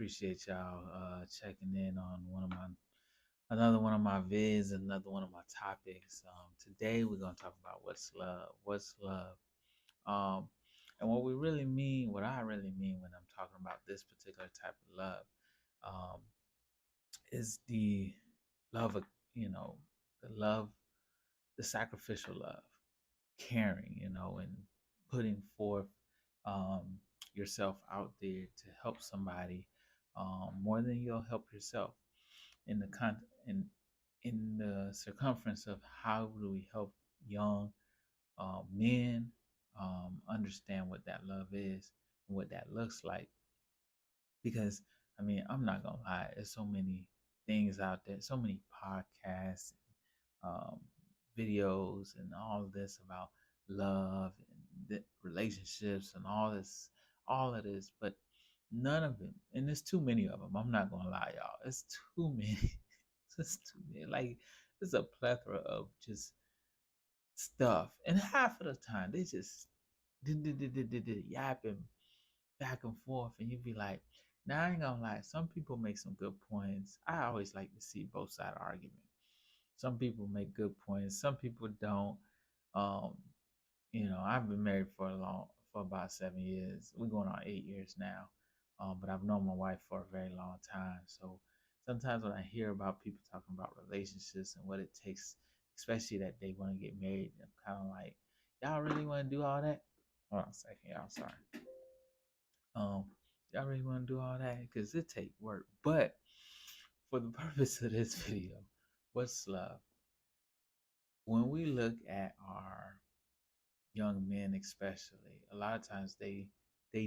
appreciate y'all checking in on another one of my vids, another one of my topics. Today we're gonna talk about what's love. What's love? Um, and what I really mean when I'm talking about this particular type of love, um, is the love of the love, the sacrificial love, caring, and putting forth um, yourself out there to help somebody more than you'll help yourself in the in the circumference of how do we help young men understand what that love is and what that looks like. Because I mean, I'm not gonna lie, there's so many things out there, so many podcasts, um, videos, and all of this about love and relationships and all of this, but none of it, and there's too many of them. I'm not gonna lie, y'all. It's too many. It's too many. Like, it's a plethora of just stuff, and half of the time they just yapping back and forth, and you'd be like, now I ain't gonna lie, some people make some good points. I always like to see both side argument. Some people make good points, some people don't. um I've been married for about 7 years. We're going on 8 years now. But I've known my wife for a very long time. So sometimes when I hear about people talking about relationships and what it takes, especially that they want to get married, I'm kind of like, y'all really want to do all that? Hold on a second, y'all. Sorry. Um, y'all really want to do all that? Because it take work. But for the purpose of this video, what's love? When we look at our young men, especially, a lot of times they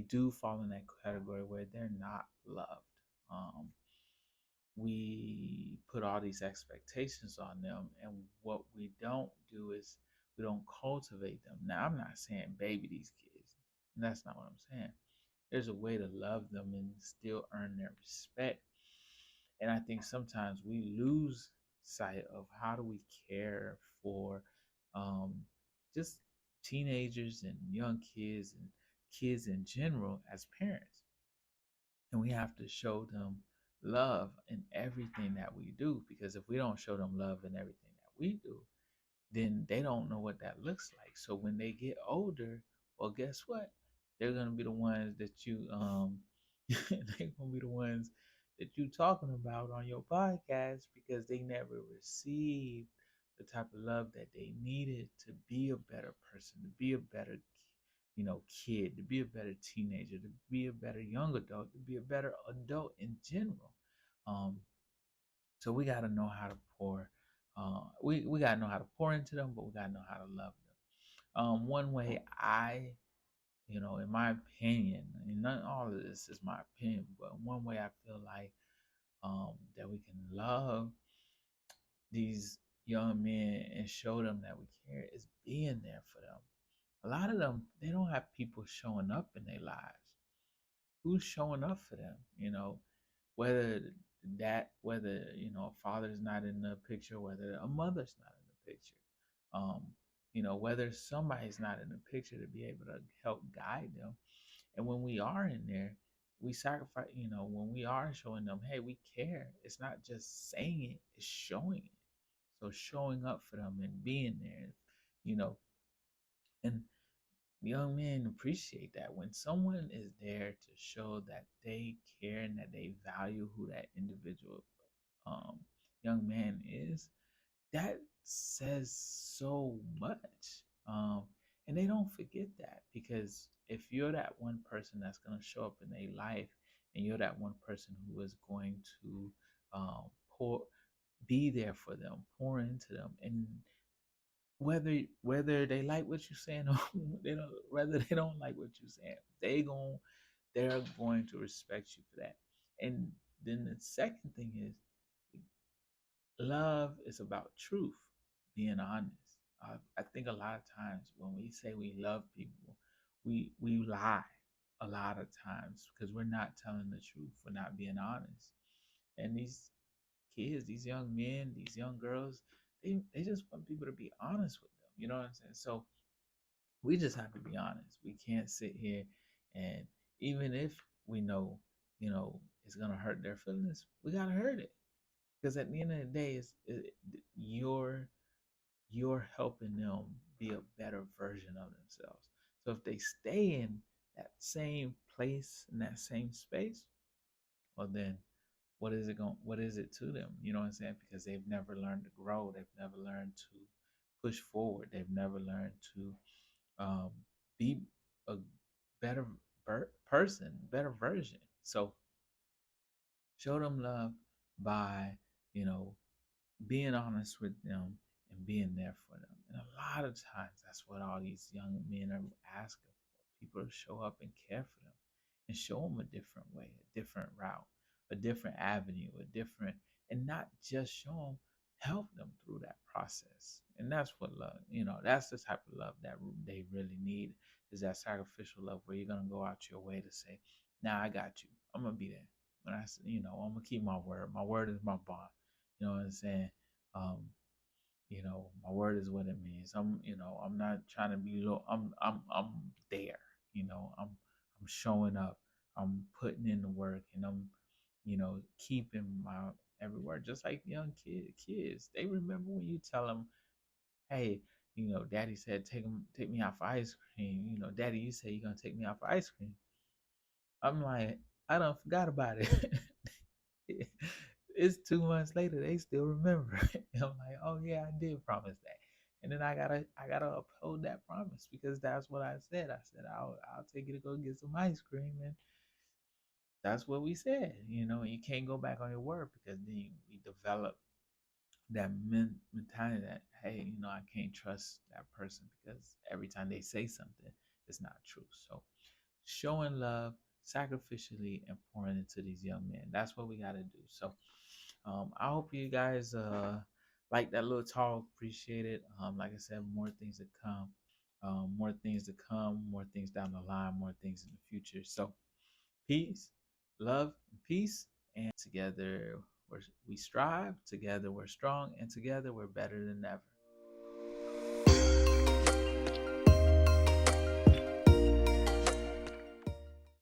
do fall in that category where they're not loved. um we put all these expectations on them, and what we don't do is we don't cultivate them. Now, I'm not saying baby these kids, and that's not what I'm saying. There's a way to love them and still earn their respect. And I think sometimes we lose sight of how do we care for um, just teenagers and young kids and kids in general as parents. And we have to show them love in everything that we do, because if we don't show them love in everything that we do, then they don't know what that looks like. So when they get older, well, guess what? They're gonna be the ones that you they're gonna be the ones that you talking about on your podcast, because they never received the type of love that they needed to be a better person, to be a better kid, to be a better teenager, to be a better young adult, to be a better adult in general. Um, so we got to know how to pour. We got to know how to pour into them, but we got to know how to love them. One way in my opinion, and not all of this is my opinion, but one way I feel like that we can love these young men and show them that we care is being there for them. A lot of them, they don't have people showing up in their lives. Who's showing up for them? Whether a father's not in the picture, whether a mother's not in the picture, um, whether somebody's not in the picture to be able to help guide them. And when we are in there, we sacrifice. When we are showing them, hey, we care. It's not just saying it; it's showing it. So showing up for them and being there, you know, and young men appreciate that when someone is there to show that they care and that they value who that individual um, young man is. That says so much. And they don't forget that, because if you're that one person that's going to show up in their life, and you're that one person who is going to um, pour be there for them, pour into them, and whether they like what you're saying or they don't, whether they don't like what you're saying, they're going to respect you for that. And then the second thing is, love is about truth, being honest. I think a lot of times when we say we love people, we lie a lot of times, because we're not telling the truth, we're not being honest. And these kids, these young men, these young girls, they just want people to be honest with them. You know what I'm saying? So we just have to be honest. We can't sit here and, even if we know, it's gonna hurt their feelings, we gotta hurt it. Because at the end of the day, you're you're helping them be a better version of themselves. So if they stay in that same place, in that same space, well then what is it to them? You know what I'm saying? Because they've never learned to grow, they've never learned to push forward, they've never learned to um, be a better person, better version. So show them love by, you know, being honest with them and being there for them. And a lot of times, that's what all these young men are asking for, people to show up and care for them and show them a different way, a different route, a different avenue, a different, and not just show them, help them through that process. And that's what love, you know, that's the type of love that they really need, is that sacrificial love where you're going to go out your way to say, nah, I got you. I'm going to be there. When I, you know, I'm going to keep my word. My word is my bond. You know what I'm saying? Um, you know, my word is what it means. You know, I'm not trying to be low. I'm there. You know, I'm showing up. I'm putting in the work, and I'm, you know, keeping my every word. Just like young kids, they remember when you tell them, "Hey, you know, Daddy said take me out for ice cream. You know, Daddy, you say you're gonna take me out for ice cream." I'm like, I don't forgot about it. It's 2 months later, they still remember. And I'm like, oh yeah, I did promise that. And then I gotta uphold that promise because that's what I said. I said I'll take you to go get some ice cream, and that's what we said. You know, you can't go back on your word because then we develop that mentality that, hey, you know, I can't trust that person because every time they say something, it's not true. So showing love sacrificially and pouring into these young men. That's what we got to do. So I hope you guys like that little talk. Appreciate it. Like I said, more things to come. More things to come. More things down the line. More things in the future. So peace, love, and peace. And together we strive. Together we're strong. And together we're better than ever.